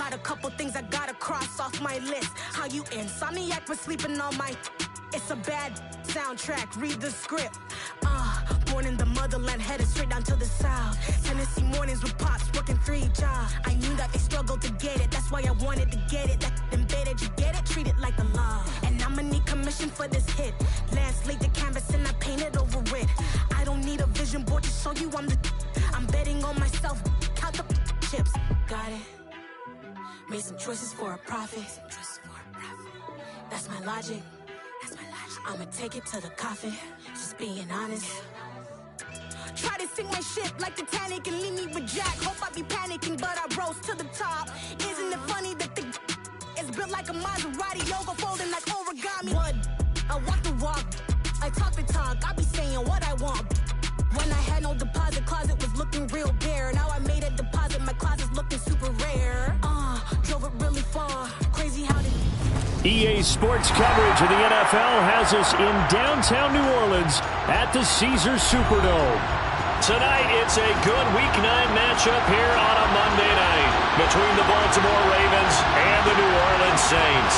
Got a couple things I gotta cross off my list. How you insomniac for sleeping on my... It's a bad soundtrack, read the script. Born in the motherland, headed straight down to the south. Tennessee mornings with pops, working 3 jobs. I knew that they struggled to get it, that's why I wanted to get it. That embedded, you get it, treat it like a law. And I'ma need commission for this hit. Lance laid the canvas and I painted over it. I don't need a vision board to show you I'm betting on myself, count the chips. Got it. Made some choices for a profit. That's my logic. I'ma take it to the coffin, just being honest. Try to sink my ship like Titanic and leave me with Jack. Hope I be panicking, but I rose to the top. Isn't it funny that the is built like a Maserati, yoga folding like origami? What? I walk the walk, I talk the talk, I be saying what I want. When I had no deposit, closet was looking real bare. Now I made a deposit, my closet's looking super rare. Drove it really far, crazy how they... EA Sports coverage of the NFL has us in downtown New Orleans at the Caesars Superdome. Tonight, it's a good Week 9 matchup here on a Monday night between the Baltimore Ravens and the New Orleans Saints.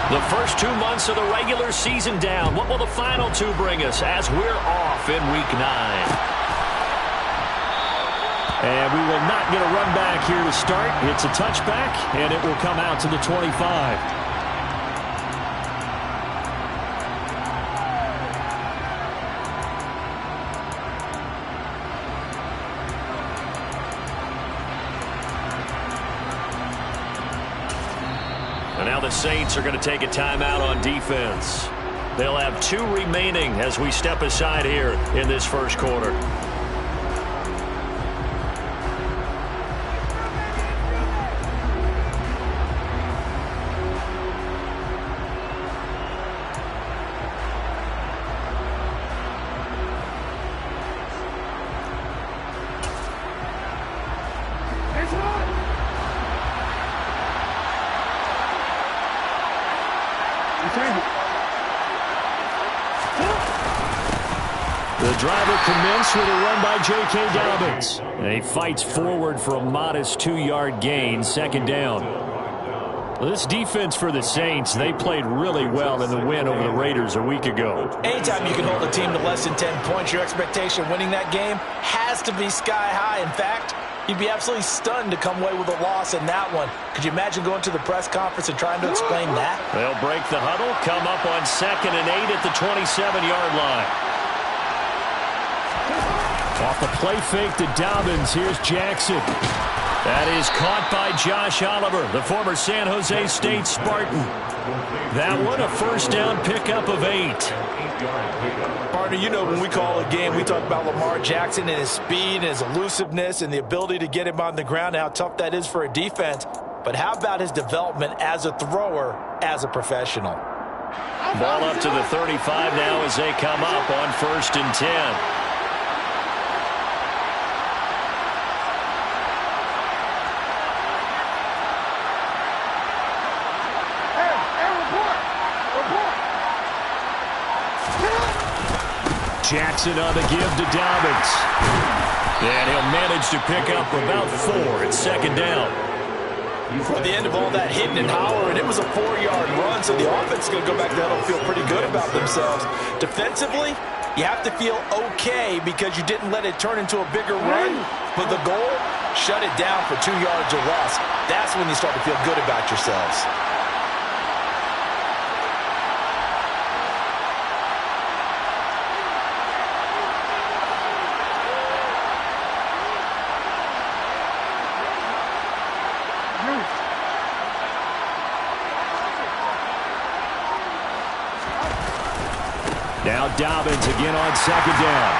The first 2 months of the regular season down. What will the final 2 bring us as we're off in Week 9? And we will not get a run back here to start. It's a touchback, and it will come out to the 25. And now the Saints are going to take a timeout on defense. They'll have 2 remaining as we step aside here in this first quarter. The driver commenced with a run by J.K. Dobbins. And he fights forward for a modest 2-yard gain, second down. Well, this defense for the Saints, they played really well in the win over the Raiders a week ago. Anytime you can hold a team to less than 10 points, your expectation of winning that game has to be sky high. In fact, you'd be absolutely stunned to come away with a loss in that one. Could you imagine going to the press conference and trying to explain that? They'll break the huddle, come up on 2nd and 8 at the 27-yard line. Off the play fake to Dobbins, here's Jackson. That is caught by Josh Oliver, the former San Jose State Spartan. That one, a first down pickup of 8. Partner, you know when we call a game, we talk about Lamar Jackson and his speed and his elusiveness and the ability to get him on the ground and how tough that is for a defense. But how about his development as a thrower, as a professional? Ball up to the 35 now as they come up on 1st and 10. Jackson on the give to Dobbins. And he'll manage to pick up about 4 at 2nd down. At the end of all that hitting and hollering, it was a 4-yard run, so the offense is going to go back there and feel pretty good about themselves. Defensively, you have to feel okay because you didn't let it turn into a bigger run, but the goal, shut it down for 2 yards or less. That's when you start to feel good about yourselves. Now Dobbins again on 2nd down.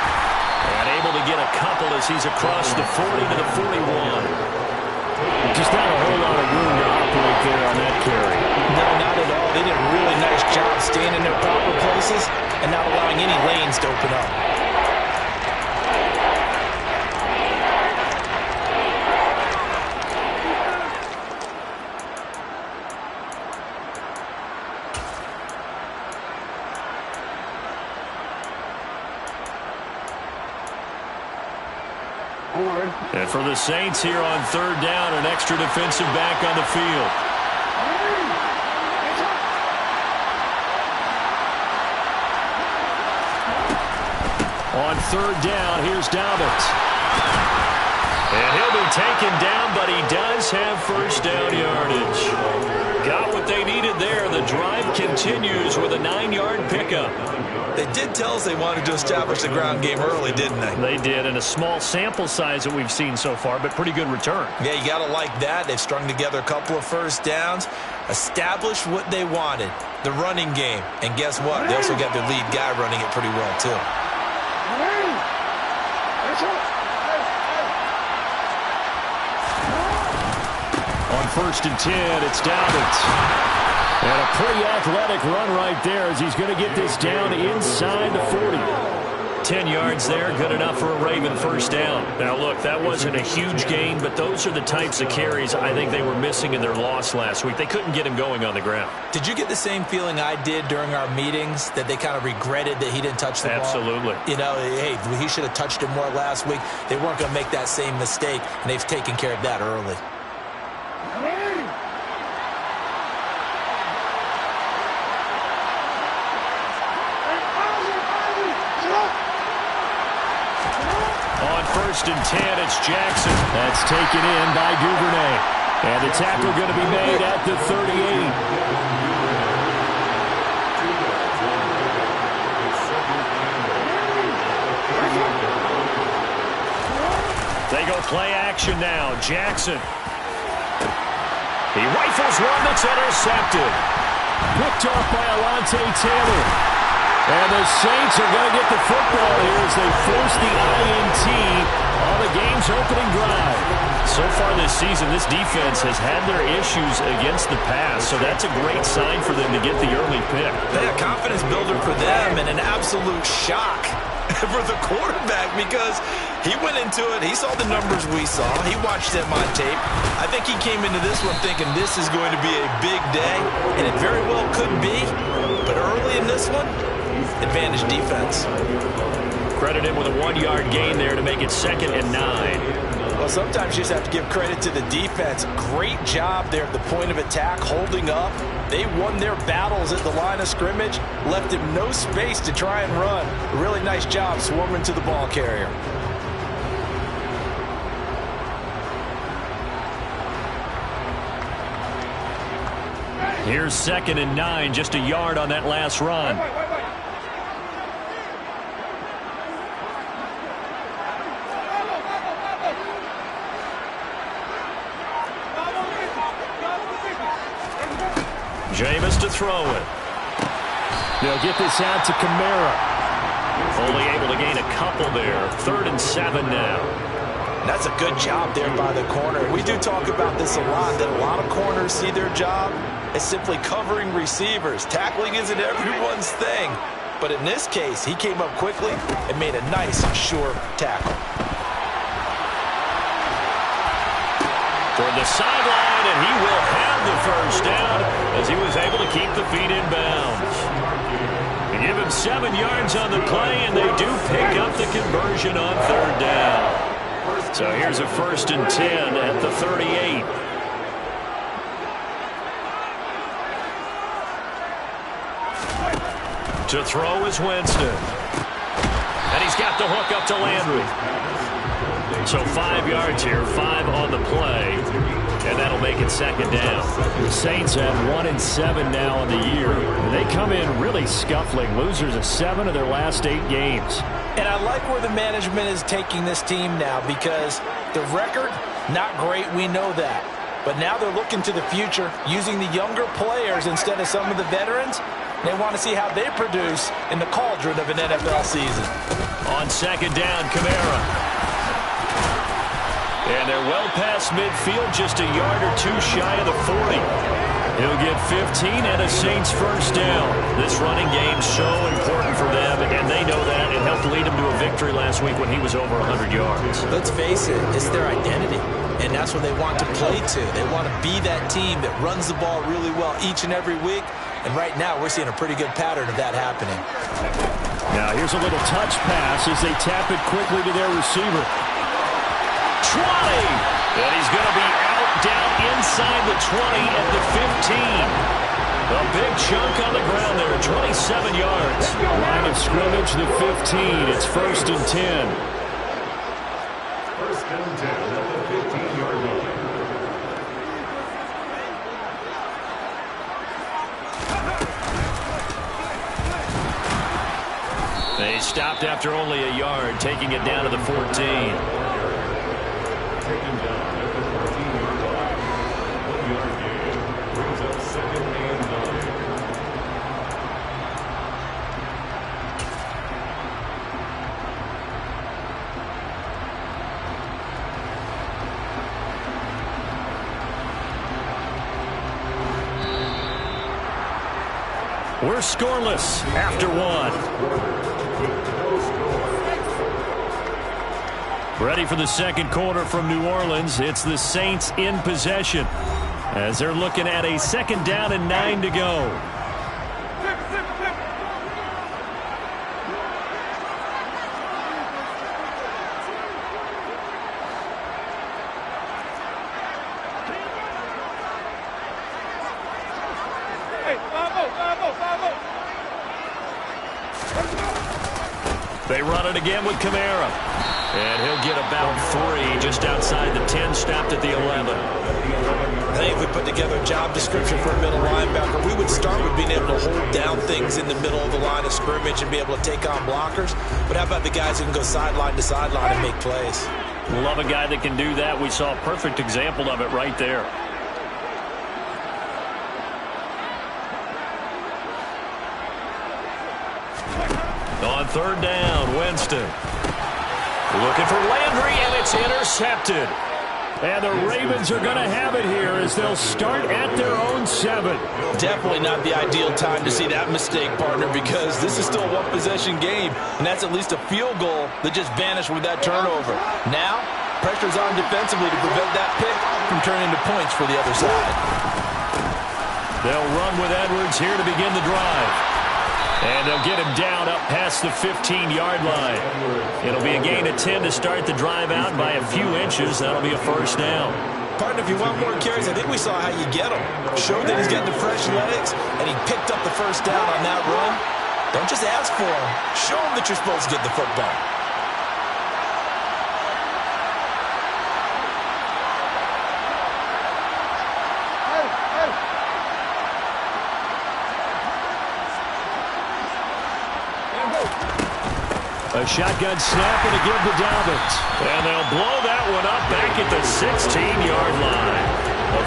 And able to get a couple as he's across the 40 to the 41. Just not a whole lot of room to operate there on that carry. No, not at all. overall, they did a really nice job staying in their proper places and not allowing any lanes to open up. And for the Saints here on third down, an extra defensive back on the field. On third down, here's Dobbins. And he'll be taken down, but he does have first down yardage. Got what they needed there. The drive continues with a 9-yard pickup. They did tell us they wanted to establish the ground game early, didn't they? They did, and a small sample size that we've seen so far, but pretty good return. Yeah, you got to like that. They've strung together a couple of first downs, established what they wanted, the running game. And guess what? They also got their lead guy running it pretty well, too. On first and 10, it's Dobbins. And a pretty athletic run right there as he's going to get this down inside the 40. 10 yards there, good enough for a Raven first down. Now, look, that wasn't a huge gain, but those are the types of carries I think they were missing in their loss last week. They couldn't get him going on the ground. Did you get the same feeling I did during our meetings, that they kind of regretted that he didn't touch the ball? Absolutely. You know, hey, he should have touched it more last week. They weren't going to make that same mistake, and they've taken care of that early. First and 10, it's Jackson. That's taken in by Duvernay. And the tackle going to be made at the 38. They go play action now. Jackson. He rifles one that's intercepted. Picked off by Alontae Taylor. And the Saints are going to get the football here as they force the INT on the game's opening drive. So far this season, this defense has had their issues against the pass, so that's a great sign for them to get the early pick. Yeah, confidence builder for them and an absolute shock for the quarterback because he went into it. He saw the numbers we saw. He watched them on tape. I think he came into this one thinking this is going to be a big day, and it very well could be. But early in this one, advantage defense. Credit him with a 1-yard gain there to make it 2nd and 9. Well, sometimes you just have to give credit to the defense. Great job there at the point of attack, holding up. They won their battles at the line of scrimmage, left him no space to try and run. A really nice job swarming to the ball carrier. Here's 2nd and 9, just a yard on that last run. Jameis to throw it. They'll get this out to Kamara. Only able to gain a couple there. 3rd and 7 now. That's a good job there by the corner. We do talk about this a lot, that a lot of corners see their job as simply covering receivers. Tackling isn't everyone's thing. But in this case, he came up quickly and made a nice, sure tackle. Toward the sideline, and he will have the first down as he was able to keep the feet in bounds. They give him 7 yards on the play, and they do pick up the conversion on 3rd down. So here's a 1st and 10 at the 38. To throw is Winston. And he's got the hook up to Landry. So 5 yards here, 5 on the play, and that'll make it 2nd down. The Saints at 1-7 now on the year. They come in really scuffling, losers of 7 of their last 8 games. And I like where the management is taking this team now because the record, not great, we know that. But now they're looking to the future, using the younger players instead of some of the veterans. They want to see how they produce in the cauldron of an NFL season. On 2nd down, Kamara. And they're well past midfield, just a yard or two shy of the 40. He'll get 15 and a Saints first down. This running game's so important for them, and they know that. It helped lead them to a victory last week when he was over 100 yards. Let's face it, it's their identity, and that's what they want to play to. They want to be that team that runs the ball really well each and every week, and right now we're seeing a pretty good pattern of that happening. Now here's a little touch pass as they tap it quickly to their receiver. 20! And he's going to be out down inside the 20 at the 15. A big chunk on the ground there, 27 yards. Line of scrimmage, the 15. It's 1st and 10. 1st and 10 at the 15-yard line. They stopped after only a yard, taking it down to the 14. Taken down at the 14-yard line. 1-yard gain brings up 2nd and 9. We're scoreless after one. Ready for the second quarter from New Orleans. It's the Saints in possession as they're looking at a 2nd down and 9 to go. They run it again with Kamara. And he'll get about 3 just outside the 10, stopped at the 11. I think if we put together a job description for a middle linebacker, we would start with being able to hold down things in the middle of the line of scrimmage and be able to take on blockers. But how about the guys who can go sideline to sideline and make plays? Love a guy that can do that. We saw a perfect example of it right there. On 3rd down, Winston. Looking for Landry, and it's intercepted. And the Ravens are going to have it here as they'll start at their own 7. Definitely not the ideal time to see that mistake, partner, because this is still a one-possession game, and that's at least a field goal that just vanished with that turnover. Now, pressure's on defensively to prevent that pick from turning into points for the other side. They'll run with Edwards here to begin the drive. And they'll get him down up past the 15-yard line. It'll be a gain of 10 to start the drive out by a few inches. That'll be a first down. Partner, if you want more carries, I think we saw how you get him. Showed that he's got the fresh legs, and he picked up the first down on that run. Don't just ask for him. Show him that you're supposed to get the football. A shotgun snap and a give to Dobbins. And they'll blow that one up back at the 16-yard line.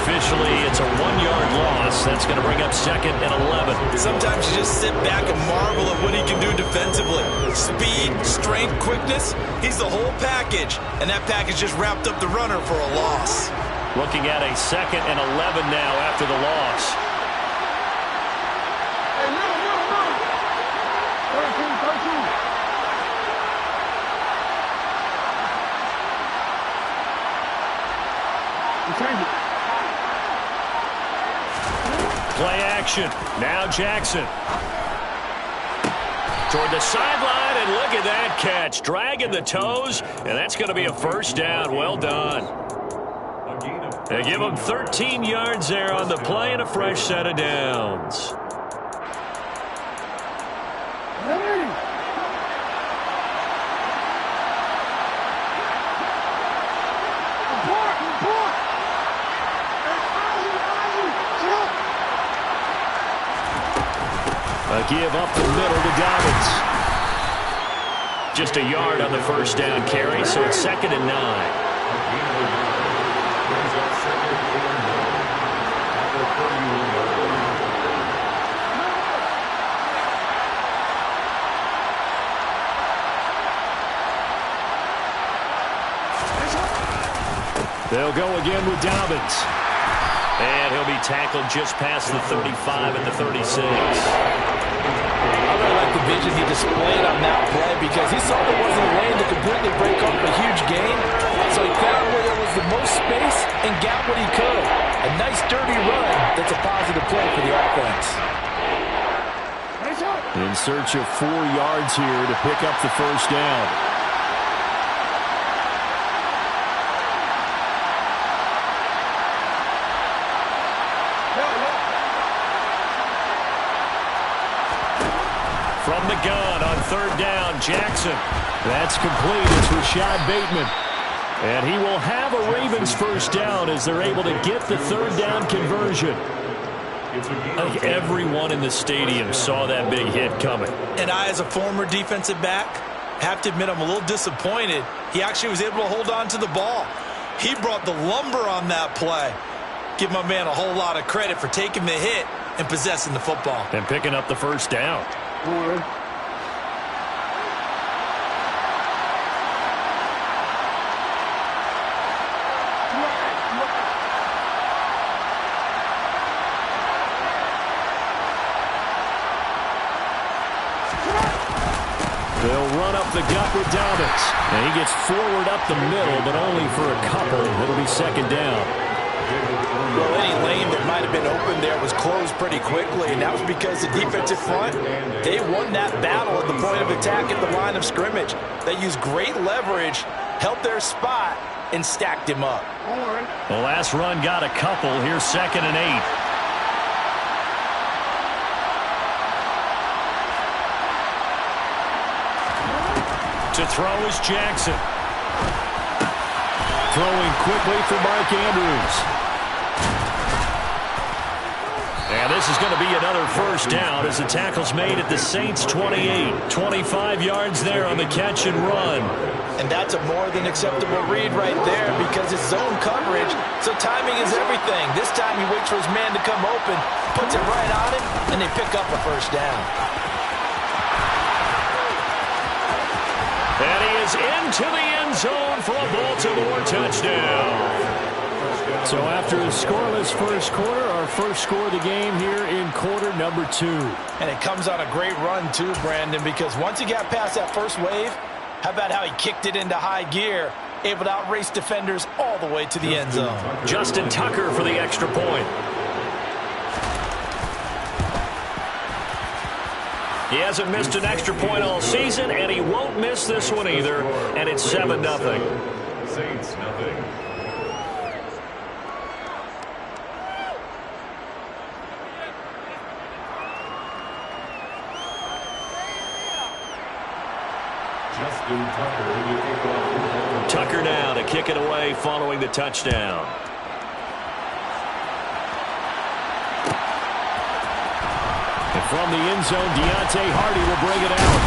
Officially, it's a 1-yard loss. That's going to bring up 2nd and 11. Sometimes you just sit back and marvel at what he can do defensively. Speed, strength, quickness, he's the whole package. And that package just wrapped up the runner for a loss. Looking at a 2nd and 11 now after the loss. Play action. Now Jackson. Toward the sideline, and look at that catch. Dragging the toes, and that's going to be a first down. Well done. They give him 13 yards there on the play and a fresh set of downs. A give up the middle to Dobbins. Just a yard on the first down carry, so it's 2nd and 9. They'll go again with Dobbins. And he'll be tackled just past the 35 and the 36. I really like the vision he displayed on that play because he saw there wasn't a lane to completely break up a huge gain. So he found where there was the most space and got what he could. A nice dirty run that's a positive play for the offense. In search of 4 yards here to pick up the first down. From the gun on 3rd down, Jackson. That's complete. It's Rashad Bateman. And he will have a Ravens first down as they're able to get the 3rd down conversion. I think everyone in the stadium saw that big hit coming. And I, as a former defensive back, have to admit I'm a little disappointed. He actually was able to hold on to the ball. He brought the lumber on that play. Give my man a whole lot of credit for taking the hit and possessing the football. And picking up the first down. They'll run up the gut with Dobbins. And he gets forward up the middle, but only for a couple. It'll be 2nd down. Well, any lane that might have been open there was closed pretty quickly, and that was because the defensive front, they won that battle at the point of attack at the line of scrimmage. They used great leverage, held their spot, and stacked him up. The last run got a couple. Here's 2nd and 8. To throw is Jackson. Throwing quickly for Mark Andrews. And this is going to be another first down as the tackle's made at the Saints' 28. 25 yards there on the catch and run. And that's a more than acceptable read right there because it's zone coverage, so timing is everything. This time he waits for his man to come open, puts it right on him, and they pick up a first down. And he is into the end zone for a Baltimore touchdown. So after a scoreless first quarter, our first score of the game here in quarter number 2. And it comes on a great run too, Brandon, because once he got past that first wave, how about how he kicked it into high gear, able to outrace defenders all the way to the end zone. Justin Tucker for the extra point. He hasn't missed an extra point all season, and he won't miss this one either, and it's 7-0. Saints, nothing. Justin Tucker. Tucker now to kick it away following the touchdown. And from the end zone, Deontay Hardy will bring it out.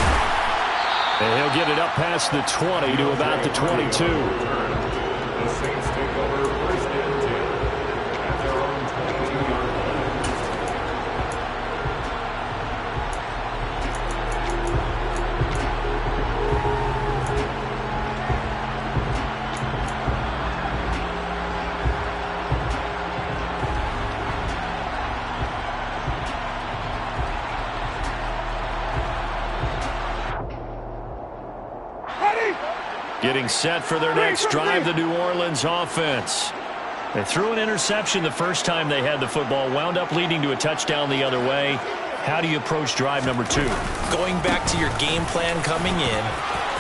And he'll get it up past the 20 to about the 22. The Saints take over 1st and 10 at their own 20-yard line. Getting set for their next drive, the New Orleans offense. They threw an interception the first time they had the football, wound up leading to a touchdown the other way. How do you approach drive number 2? Going back to your game plan coming in,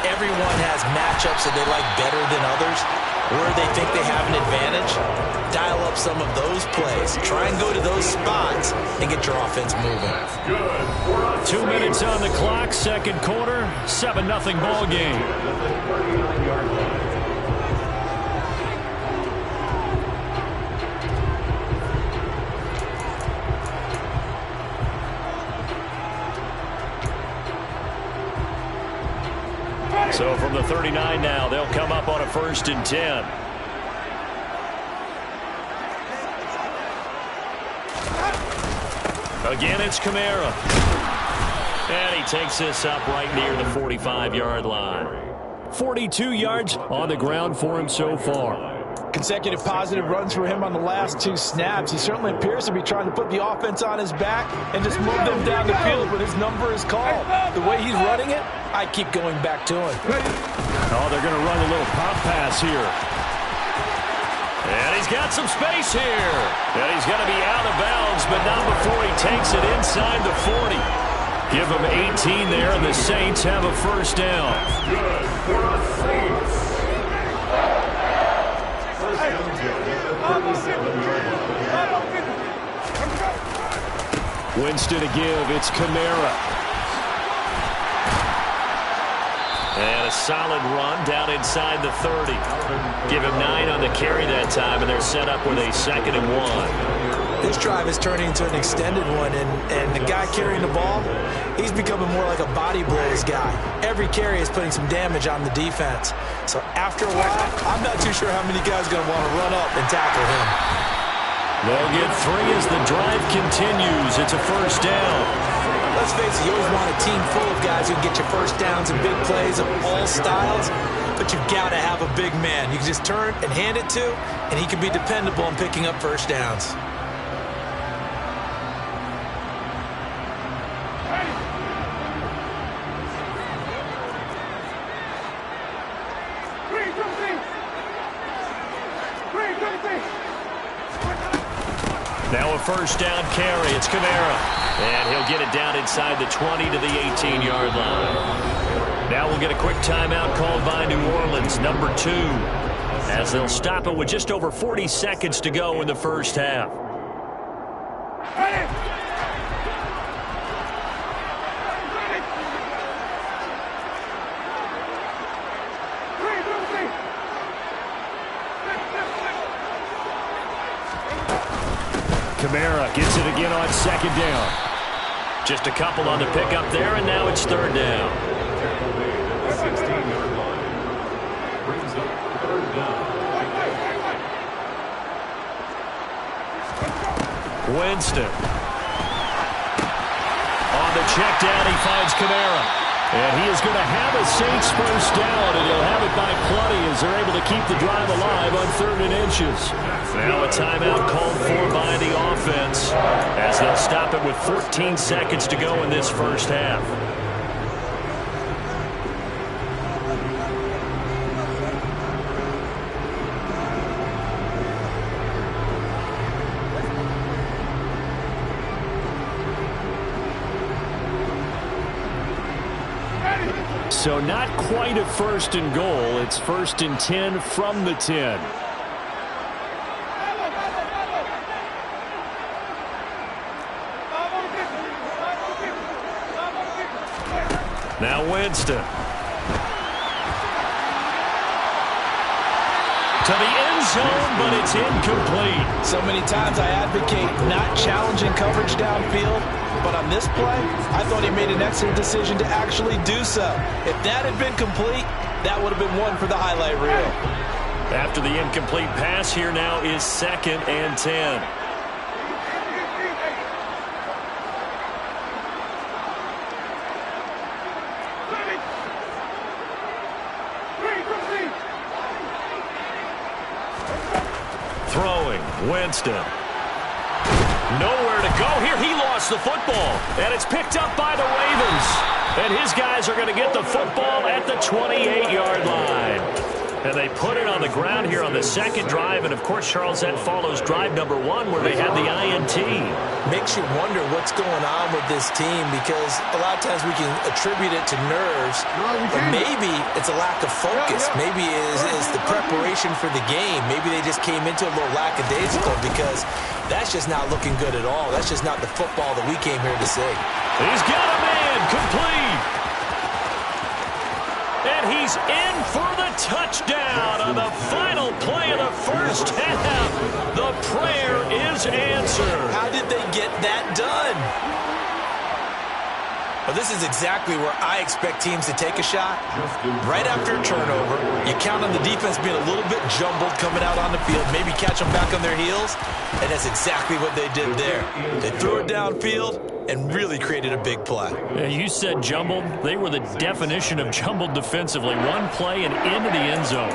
everyone has matchups that they like better than others, where they think they have an advantage. Dial up some of those plays. Try and go to those spots and get your offense moving. 2 minutes on the clock, second quarter, 7-0 ball game. So from the 39 now, they'll come up on a 1st and 10. Again, it's Kamara. And he takes this up right near the 45-yard line. 42 yards on the ground for him so far. Consecutive positive runs for him on the last 2 snaps. He certainly appears to be trying to put the offense on his back and just move them down the field when his number is called. The way he's running it, I keep going back to him. Oh, they're going to run a little pop pass here. And he's got some space here. And he's going to be out of bounds, but not before he takes it inside the 40. Give him 18 there, and the Saints have a first down. Good for the Saints. First down, 37-yard line. Winston to give. It's Kamara. And a solid run down inside the 30. Give him 9 on the carry that time, and they're set up with a 2nd and 1. This drive is turning into an extended one, and the guy carrying the ball, he's becoming more like a body blows guy. Every carry is putting some damage on the defense. So after a while, I'm not too sure how many guys are going to want to run up and tackle him. They'll get 3 as the drive continues. It's a first down. Let's face it, you always want a team full of guys who can get you first downs and big plays of all styles, but you've got to have a big man. You can just turn and hand it to, and he can be dependable in picking up first downs. Now a first down carry. It's Kamara. And he'll get it down inside the 20 to the 18-yard line. Now we'll get a quick timeout called by New Orleans, number 2, as they'll stop it with just over 40 seconds to go in the first half. Kamara gets it again on 2nd down. Just a couple on the pickup there, and now it's 3rd down. The 16-yard line brings up 3rd down. Winston. On the check down, he finds Kamara. And he is going to have a Saints first down, and he'll have it by plenty as they're able to keep the drive alive on 3rd and inches. Now a timeout called for by the offense as they'll stop it with 14 seconds to go in this first half. So not quite a 1st and goal. It's 1st and 10 from the 10. Now Winston. To the end zone, but it's incomplete. So many times I advocate not challenging coverage downfield, but on this play, I thought he made an excellent decision to actually do so. If that had been complete, that would have been one for the highlight reel. After the incomplete pass, here now is 2nd and 10. Throwing, Winston. Nowhere to go here. He lost the football, and it's picked up by the Ravens. And his guys are going to get the football at the 28-yard line. And they put it on the ground here on the 2nd drive. And, of course, Charles, that follows drive number 1 where they had the INT. Makes you wonder what's going on with this team because a lot of times we can attribute it to nerves, but maybe it's a lack of focus. Maybe it's the preparation for the game. Maybe they just came into a little lackadaisical because that's just not looking good at all. That's just not the football that we came here to see. He's got a man complete. And he's in for the touchdown on the final play of the first half. The prayer is answered. How did they get that done? Well, this is exactly where I expect teams to take a shot. Right after a turnover, you count on the defense being a little bit jumbled coming out on the field, maybe catch them back on their heels, and that's exactly what they did there. They threw it downfield and really created a big play. Yeah, you said jumbled. They were the definition of jumbled defensively. One play and into the end zone.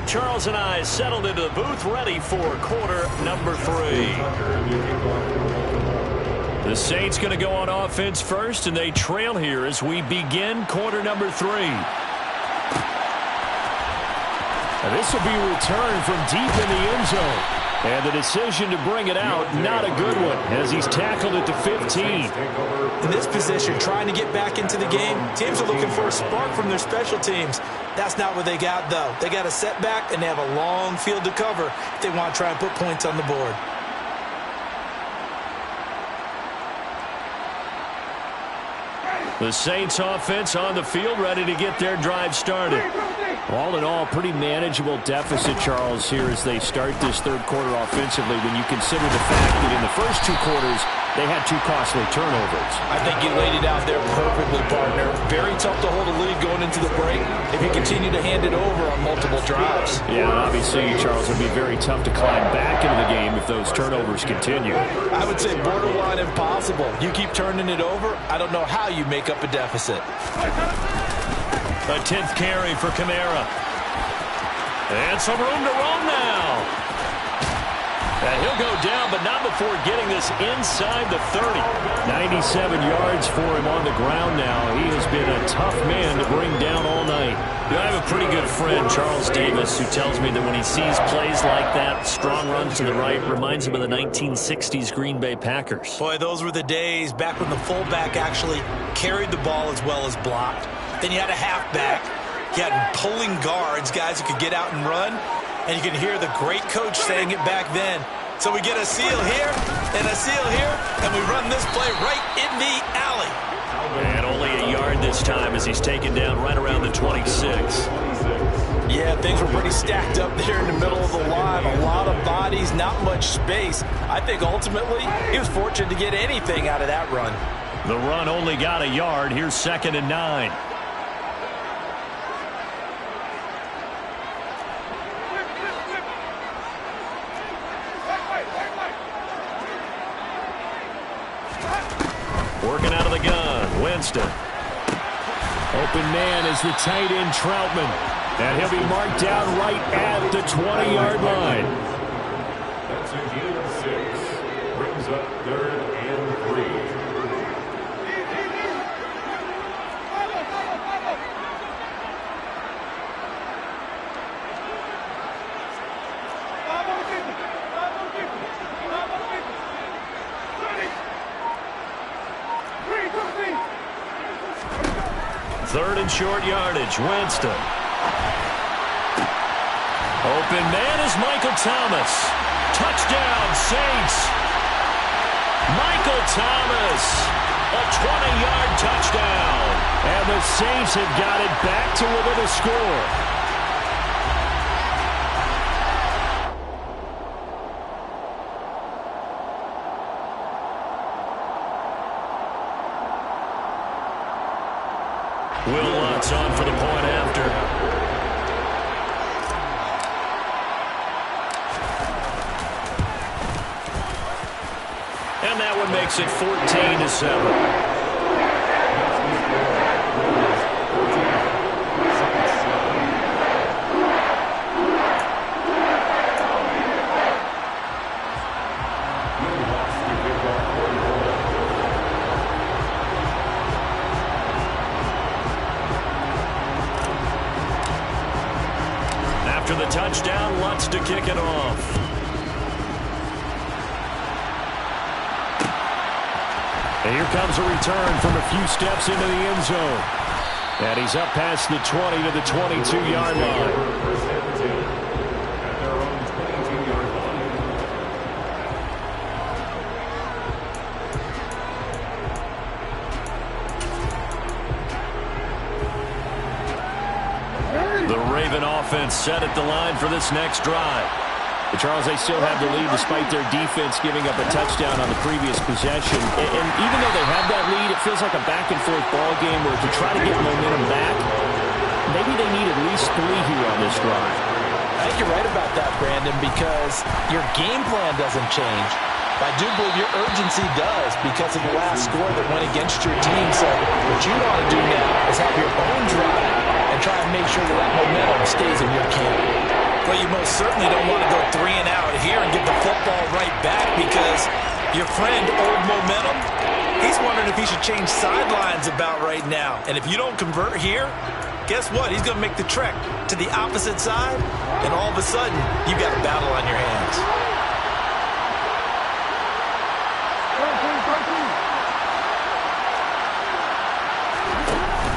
halftime. Charles and I settled into the booth, ready for quarter number 3. The Saints going to go on offense first, and they trail here as we begin quarter number 3. Now this will be a return from deep in the end zone. And the decision to bring it out, not a good one, as he's tackled at the 15. In this position, trying to get back into the game, teams are looking for a spark from their special teams. That's not what they got, though. They got a setback, and they have a long field to cover if they want to try and put points on the board. The Saints offense on the field, ready to get their drive started. All in all, pretty manageable deficit, Charles, here as they start this third quarter offensively when you consider the fact that in the first 2 quarters, they had 2 costly turnovers. I think you laid it out there perfectly, partner. Very tough to hold a lead going into the break if you continue to hand it over on multiple drives. Yeah, and obviously, Charles, it would be very tough to climb back into the game if those turnovers continue. I would say borderline impossible. You keep turning it over, I don't know how you make up a deficit. A 10th carry for Kamara. And some room to roam now. And he'll go down, but not before getting this inside the 30. 97 yards for him on the ground now. He has been a tough man to bring down all night. You know, I have a pretty good friend, Charles Davis, who tells me that when he sees plays like that, strong runs to the right, reminds him of the 1960s Green Bay Packers. Boy, those were the days back when the fullback actually carried the ball as well as blocked. Then you had a halfback. You had pulling guards, guys who could get out and run. And you can hear the great coach saying it back then. So we get a seal here and a seal here, and we run this play right in the alley. And only a yard this time as he's taken down right around the 26. Yeah, things were pretty stacked up there in the middle of the line. A lot of bodies, not much space. I think ultimately he was fortunate to get anything out of that run. The run only got a yard. Here's 2nd and 9. Working out of the gun, Winston. Open man is the tight end, Troutman. And he'll be marked down right at the 20-yard line. That's a gain of 6. Brings up 3rd and 3. Third and short yardage, Winston. Open man is Michael Thomas. Touchdown, Saints. Michael Thomas, a 20-yard touchdown. And the Saints have got it back to within a score. Will Lutz on for the point after. And that one makes it 14-7. After the touchdown, Lutz to kick it off. And here comes a return from a few steps into the end zone. And he's up past the 20 to the 22-yard line. The Raven offense set at the line for this next drive. But Charles, they still have the lead despite their defense giving up a touchdown on the previous possession. And even though they have that lead, it feels like a back-and-forth ball game where to try to get momentum back, maybe they need at least 3 here on this drive. I think you're right about that, Brandon, because your game plan doesn't change. I do believe your urgency does because of the last score that went against your team. So what you want to do now is have your own drive and try and make sure that momentum stays in your camp. Well, you most certainly don't want to go 3 and out here and give the football right back, because your friend, old momentum, he's wondering if he should change sidelines about right now. And if you don't convert here, guess what? He's going to make the trek to the opposite side, and all of a sudden, you've got a battle on your hands.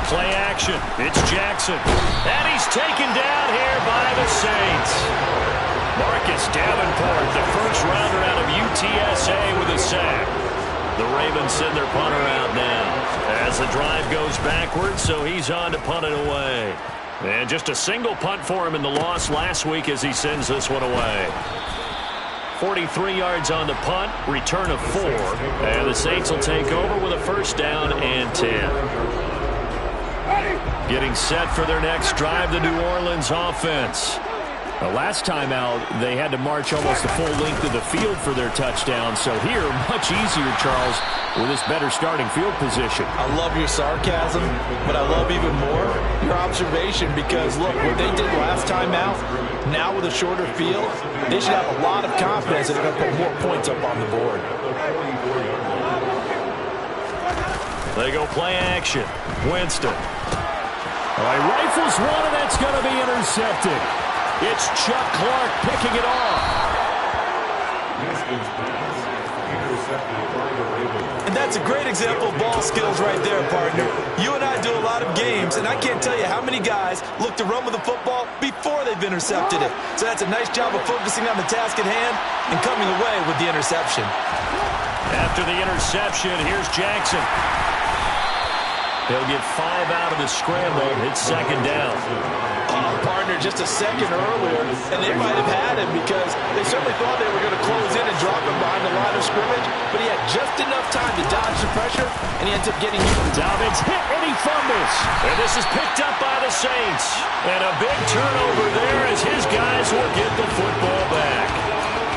Play action. It's Jackson. And he's taken down here by the Saints. Marcus Davenport, the first rounder out of UTSA, with a sack. The Ravens send their punter out now as the drive goes backwards, so he's on to punt it away. And just a single punt for him in the loss last week as he sends this one away. 43 yards on the punt, return of 4, and the Saints will take over with a first down and 10. Getting set for their next drive, the New Orleans offense. The last time out, they had to march almost the full length of the field for their touchdown. So here, much easier, Charles, with this better starting field position. I love your sarcasm, but I love even more your observation, because, look, what they did last time out, now with a shorter field, they should have a lot of confidence that they're going to put more points up on the board. They go play action. Winston. All right, rifles one, and that's going to be intercepted. It's Chuck Clark picking it off. And that's a great example of ball skills right there, partner. You and I do a lot of games, and I can't tell you how many guys look to run with the football before they've intercepted it. So that's a nice job of focusing on the task at hand and coming away with the interception. After the interception, here's Jackson. He'll get 5 out of the scramble. It's second down. Oh, partner, just a second earlier, and they might have had him, because they certainly thought they were going to close in and drop him behind the line of scrimmage, but he had just enough time to dodge the pressure, and he ends up getting you. Dobbins hit, and he fumbles. And this is picked up by the Saints. And a big turnover there as his guys will get the football back.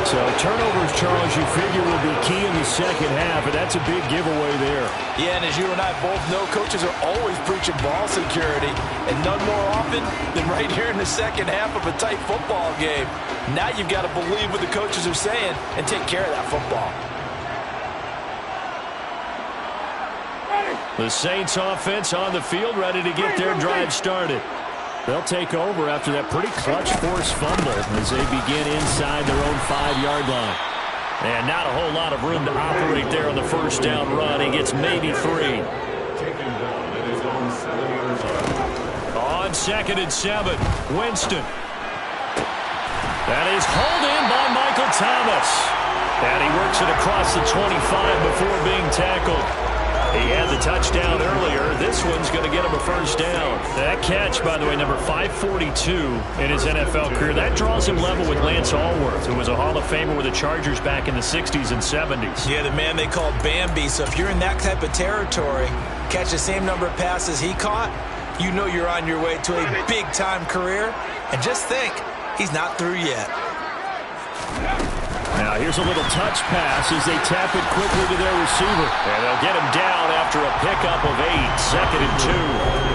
So turnovers, Charles, you figure will be key in the second half, and that's a big giveaway there. Yeah, and as you and I both know, coaches are always preaching ball security, and none more often than right here in the second half of a tight football game. Now you've got to believe what the coaches are saying and take care of that football. The Saints offense on the field, ready to get their drive started. They'll take over after that pretty clutch forced fumble as they begin inside their own 5-yard line. And not a whole lot of room to operate there on the first down run. He gets maybe 3. On 2nd and 7, Winston. That is hauled in by Michael Thomas. And he works it across the 25 before being tackled. He had the touchdown earlier. This one's going to get him a first down. That catch, by the way, number 542 in his NFL career. That draws him level with Lance Allworth, who was a Hall of Famer with the Chargers back in the 60s and 70s. Yeah, the man they called Bambi. So if you're in that type of territory, catch the same number of passes he caught, you know you're on your way to a big-time career. And just think, he's not through yet. Now here's a little touch pass as they tap it quickly to their receiver. And they'll get him down after a pickup of 8, 2nd and 2.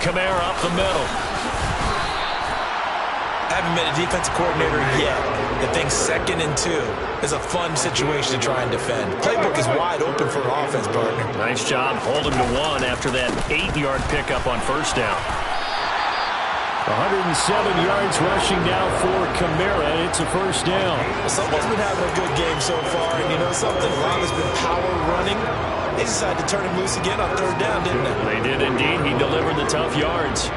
Kamara up the middle. I haven't been a defensive coordinator yet that thinks 2nd and 2 is a fun situation to try and defend. Playbook is wide open for an offense, partner. Nice job holding to 1 after that 8-yard pickup on first down. 107 yards rushing now for Kamara. It's a first down. Well, someone's been having a good game so far, and you know something? A lot has been power running. They decided to turn him loose again on 3rd down, didn't they? They did indeed. He delivered the tough yards.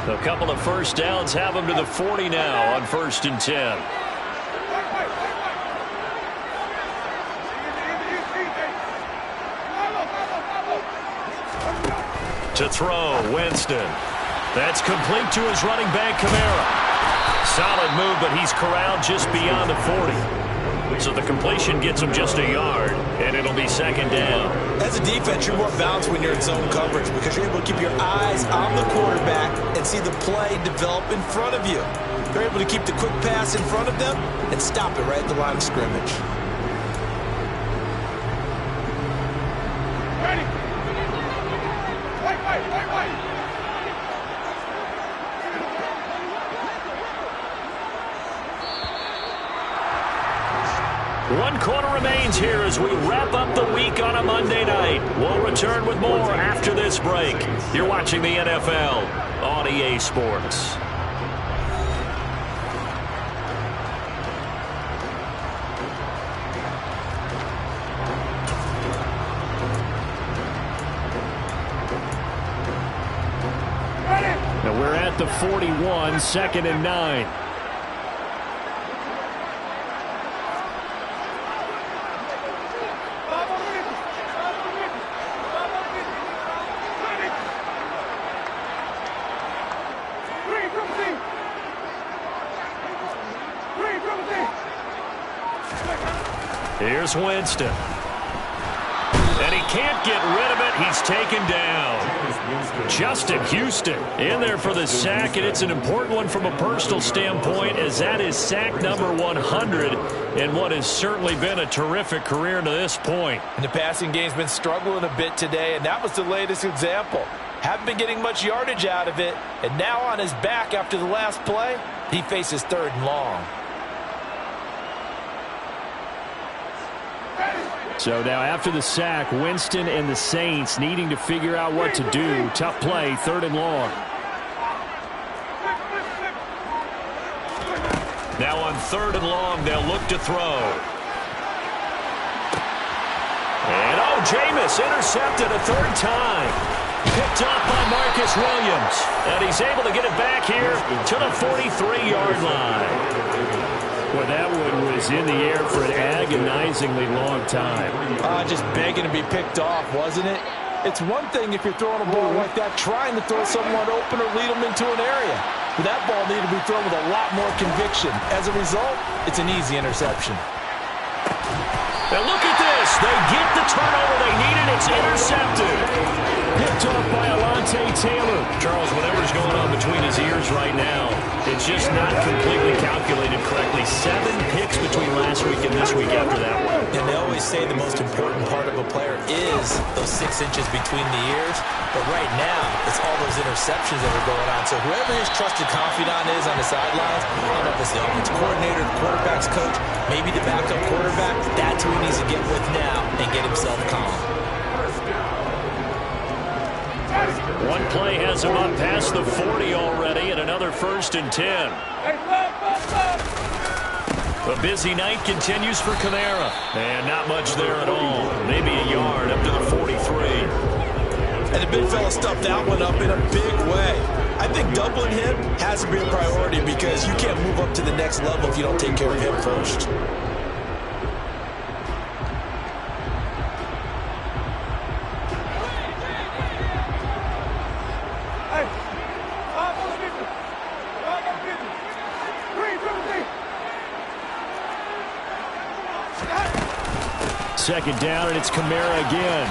A couple of first downs have him to the 40 now on 1st and 10. To throw, Winston. That's complete to his running back, Kamara. Solid move, but he's corralled just beyond the 40. So the completion gets him just a yard, and it'll be second down. As a defense, you're more balanced when you're in zone coverage because you're able to keep your eyes on the quarterback and see the play develop in front of you. You're able to keep the quick pass in front of them and stop it right at the line of scrimmage. One quarter remains here as we wrap up the week on a Monday night. We'll return with more after this break. You're watching the NFL on EA Sports. Now we're at the 41, 2nd and 9. Here's Winston. And he can't get rid of it. He's taken down. Justin Houston in there for the sack, and it's an important one from a personal standpoint as that is sack number 100 in what has certainly been a terrific career to this point. And the passing game's been struggling a bit today, and that was the latest example. Haven't been getting much yardage out of it, and now on his back after the last play, he faces 3rd and long. So now after the sack, Winston and the Saints needing to figure out what to do. Tough play, 3rd and long. Now on 3rd and long, they'll look to throw. And Jameis intercepted a 3rd time. Picked up by Marcus Williams. And he's able to get it back here to the 43-yard line. Well, that one was in the air for an agonizingly long time. Just begging to be picked off, wasn't it? It's one thing if you're throwing a ball like that, trying to throw someone open or lead them into an area. But that ball needed to be thrown with a lot more conviction. As a result, it's an easy interception. And look at this. They get the turnover they needed. It's intercepted. Picked off by Alontae Taylor. Charles, whatever's going on between his ears right now, it's just not completely calculated correctly. 7 picks between last week and this week after that one. And they always say the most important part of a player is those 6 inches between the ears. But right now, it's all those interceptions that are going on. So whoever his trusted confidant is on the sidelines, I don't know if it's the offense coordinator, the quarterback's coach, maybe the backup quarterback, that's who he needs to get with now and get himself calm. One play has him up past the 40 already, and another 1st and 10. A busy night continues for Kamara. And not much there at all. Maybe a yard up to the 43. And the big fella stuffed that one up in a big way. I think doubling him has to be a priority because you can't move up to the next level if you don't take care of him first. Second down, and it's Kamara again.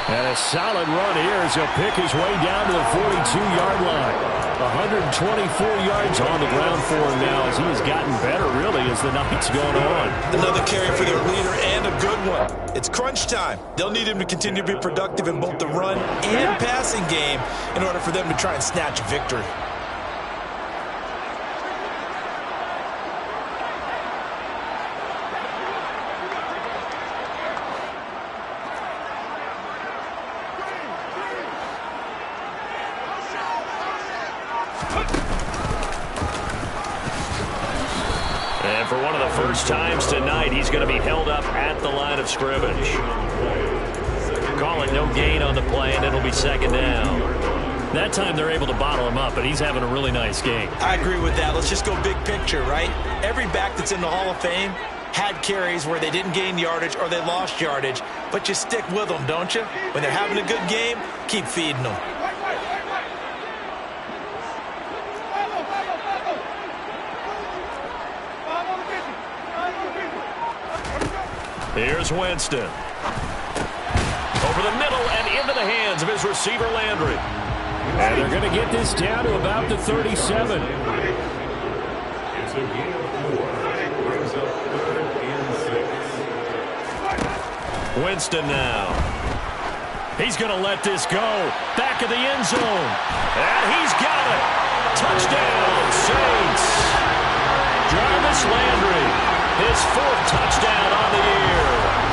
And a solid run here as he'll pick his way down to the 42-yard line. 124 yards on the ground for him now as he has gotten better, really, as the night's going on. Another carry for their leader and a good one. It's crunch time. They'll need him to continue to be productive in both the run and passing game in order for them to try and snatch a victory. And for one of the first times tonight, he's going to be held up at the line of scrimmage. Call it no gain on the play, and it'll be second down. That time they're able to bottle him up, but he's having a really nice game. I agree with that. Let's just go big picture, right? Every back that's in the Hall of Fame had carries where they didn't gain yardage or they lost yardage. but you stick with them, don't you? When they're having a good game, keep feeding them. Here's Winston. Over the middle and into the hands of his receiver, Landry. And they're going to get this down to about the 37. It's a gain of 4. Brings up 3rd and 6. Winston now. He's going to let this go. Back of the end zone. And he's got it. Touchdown, Saints. Jarvis Landry. His 4th touchdown on the year.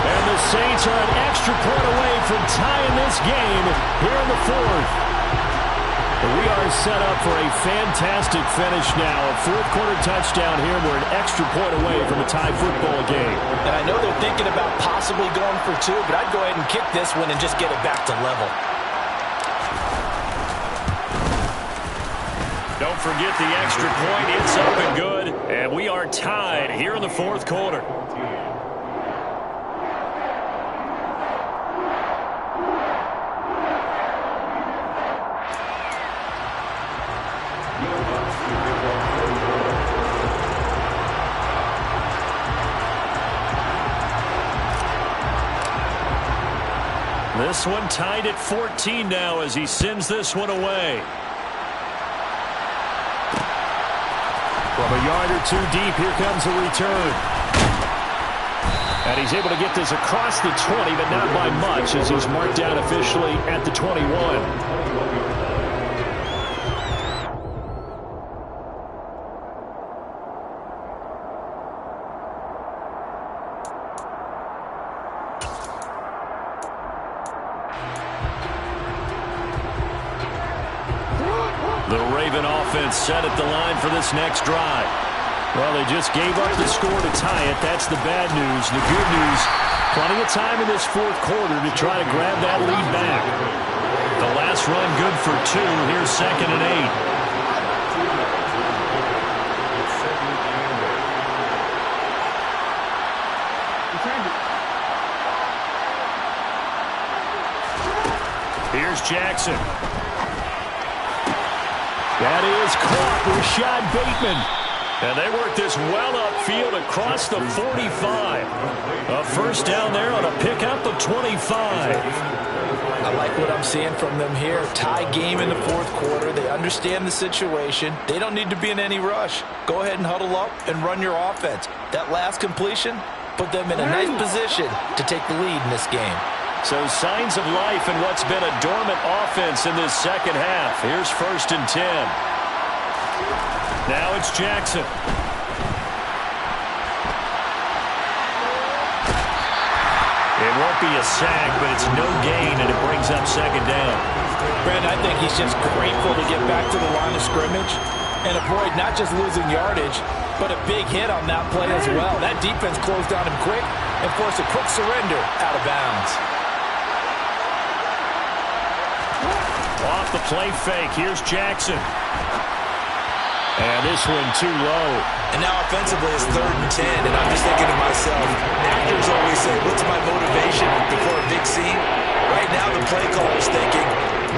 And the Saints are an extra point away from tying this game here in the 4th. We are set up for a fantastic finish now. A 4th quarter touchdown here. We're an extra point away from a tie football game. And I know they're thinking about possibly going for 2, but I'd go ahead and kick this one and just get it back to level. Don't forget the extra point. It's up and good. And we are tied here in the 4th quarter. This one tied at 14 now as he sends this one away. From a yard or 2 deep, here comes a return. And he's able to get this across the 20, but not by much as he's marked down officially at the 21. Set at the line for this next drive. Well, they just gave up the score to tie it. That's the bad news. The good news, plenty of time in this 4th quarter to try to grab that lead back. The last run good for 2. Here's 2nd and 8. Here's Jackson. That is caught. Rashad Bateman. And they work this well upfield across the 45. A first down there on a pickup of 25. I like what I'm seeing from them here. Tie game in the 4th quarter. They understand the situation. They don't need to be in any rush. Go ahead and huddle up and run your offense. That last completion put them in a nice position to take the lead in this game. So signs of life in what's been a dormant offense in this 2nd half. Here's 1st and 10. Now it's Jackson. It won't be a sack, but it's no gain, and it brings up 2nd down. Brandon, I think he's just grateful to get back to the line of scrimmage and avoid not just losing yardage, but a big hit on that play as well. That defense closed on him quick and forced a quick surrender out of bounds. Off the play fake, here's Jackson. And this one too low. And now offensively it's 3rd and 10, and I'm just thinking to myself, actors always say, what's my motivation before a big scene? Right now the play caller is thinking,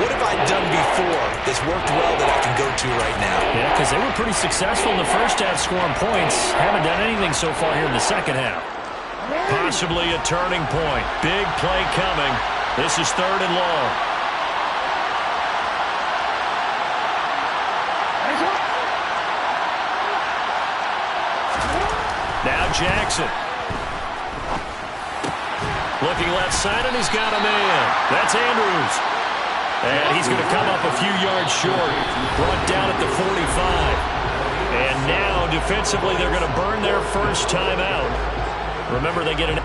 what have I done before that's worked well that I can go to right now? Yeah, because they were pretty successful in the first half scoring points. Haven't done anything so far here in the 2nd half. Possibly a turning point. Big play coming. This is 3rd and long. Now Jackson. Looking left side, and he's got a man. That's Andrews. And he's going to come up a few yards short. Brought down at the 45. And now, defensively, they're going to burn their first time out. Remember, they get an...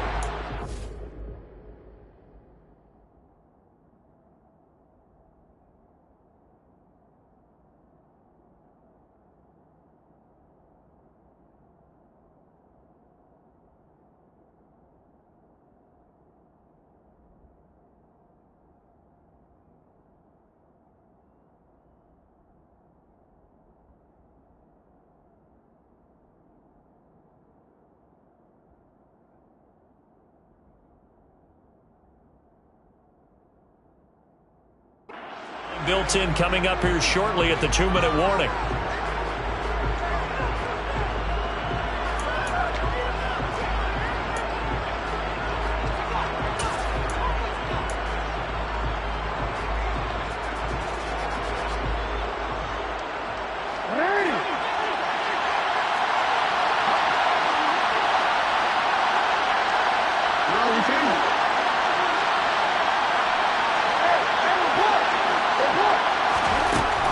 timeout built in coming up here shortly at the 2-minute warning.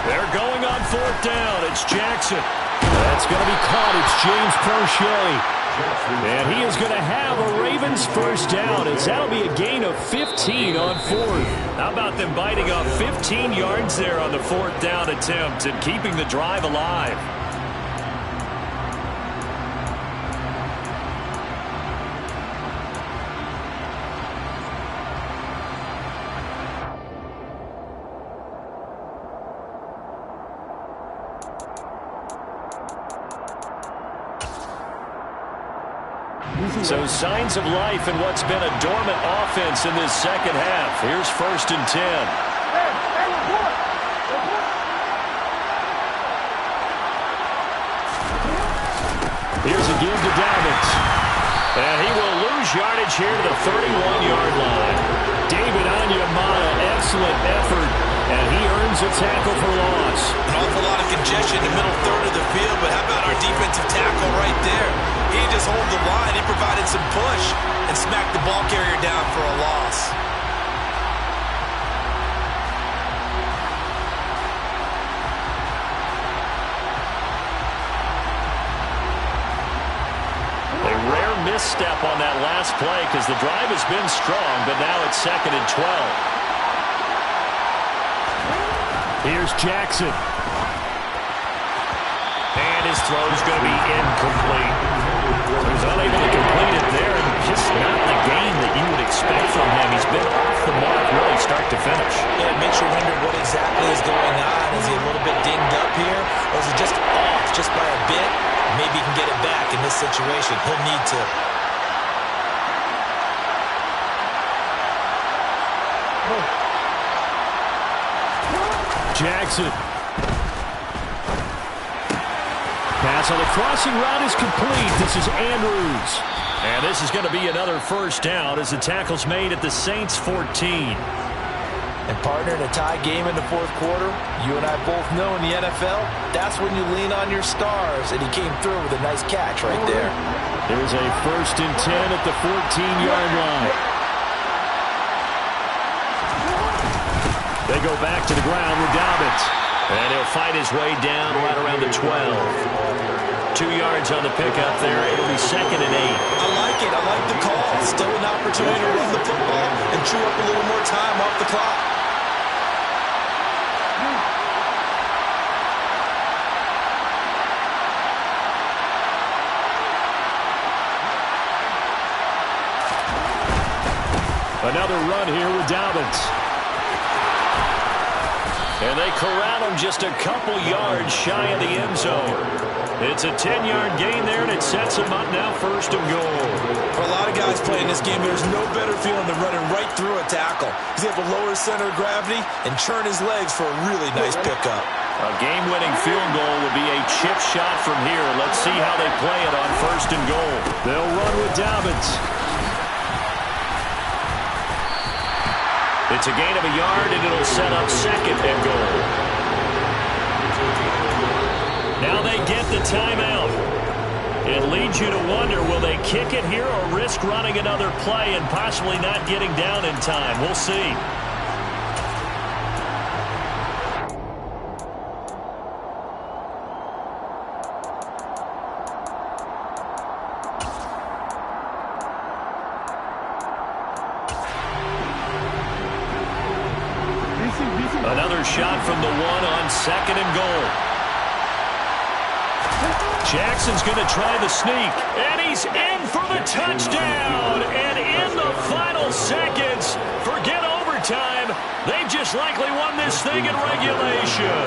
They're going on 4th down. It's Jackson. That's going to be caught. It's James Prochet. And he is going to have a Ravens first down. That'll be a gain of 15 on 4th. How about them biting off 15 yards there on the 4th down attempt and keeping the drive alive? So signs of life in what's been a dormant offense in this second half. Here's 1st and 10. Here's a give to Dobbins. And he will lose yardage here to the 31-yard line. David Onyemata, excellent effort. And he earns a tackle for loss. An awful lot of congestion in the middle third of the field, but how about our defensive tackle right there? He didn't just hold the line, he provided some push and smacked the ball carrier down for a loss. A rare misstep on that last play because the drive has been strong, but now it's 2nd and 12. Here's Jackson. And his throw is going to be incomplete. So he's unable to complete it there, and just not the game that you would expect from him. He's been off the mark really start to finish. Yeah, it makes you wonder what exactly is going on. Is he a little bit dinged up here, or is he just off just by a bit? Maybe he can get it back in this situation. He'll need to. Jackson. Pass on the crossing route is complete. This is Andrews. And this is going to be another first down as the tackle's made at the Saints 14. And partner, in a tie game in the 4th quarter, you and I both know in the NFL, that's when you lean on your stars. And he came through with a nice catch right there. There's a 1st and 10 at the 14-yard line. They go back to the ground with Dobbins. And he'll fight his way down right around the 12. 2 yards on the pickup there. It'll be 2nd and 8. I like it. I like the call. Still an opportunity to run the football and chew up a little more time off the clock. Another run here with Dobbins. And they corral him just a couple yards shy of the end zone. It's a 10-yard gain there, and it sets him up now 1st and goal. For a lot of guys playing this game, there's no better feeling than running right through a tackle. He's able to lower his center of gravity and churn his legs for a really nice pickup. A game-winning field goal would be a chip shot from here. Let's see how they play it on 1st and goal. They'll run with Dobbins. It's a gain of a yard, and it'll set up 2nd and goal. Now they get the timeout. It leads you to wonder, will they kick it here or risk running another play and possibly not getting down in time? We'll see. Another shot from the 1 on 2nd and goal. Jackson's going to try the sneak, and he's in for the touchdown. And in the final seconds, forget overtime. They've just likely won this thing in regulation.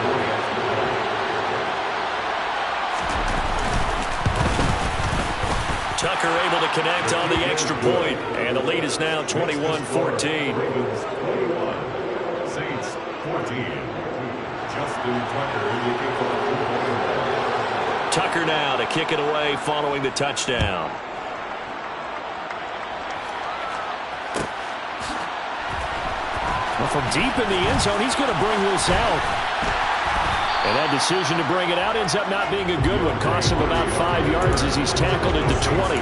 Tucker able to connect on the extra point, and the lead is now 21-14. Saints 14. Justin Tucker, the kickoff. Tucker now to kick it away following the touchdown. Well, from deep in the end zone, he's going to bring this out. And that decision to bring it out ends up not being a good one. Costs him about 5 yards as he's tackled at the 20.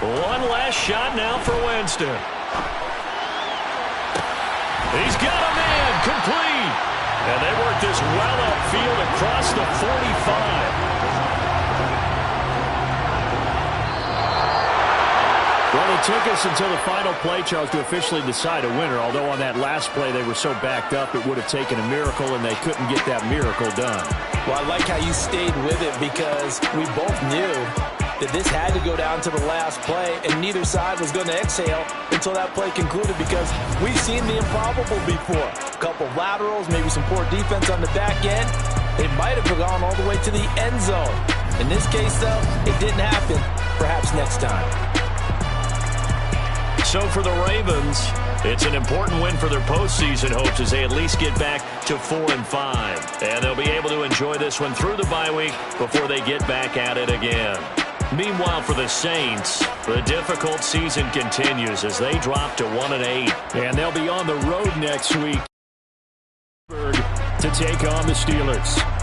One last shot now for Winston. He's got a man complete. And they work this well upfield across the 45. Well, it took us until the final play, Charles, to officially decide a winner. Although on that last play they were so backed up it would have taken a miracle, and they couldn't get that miracle done. Well, I like how you stayed with it because we both knew that this had to go down to the last play, and neither side was going to exhale until that play concluded because we've seen the improbable before. A couple of laterals, maybe some poor defense on the back end. They might have gone all the way to the end zone. In this case, though, it didn't happen. Perhaps next time. So for the Ravens, it's an important win for their postseason hopes as they at least get back to 4-5. And they'll be able to enjoy this one through the bye week before they get back at it again. Meanwhile, for the Saints, the difficult season continues as they drop to 1-8. And they'll be on the road next week to take on the Steelers.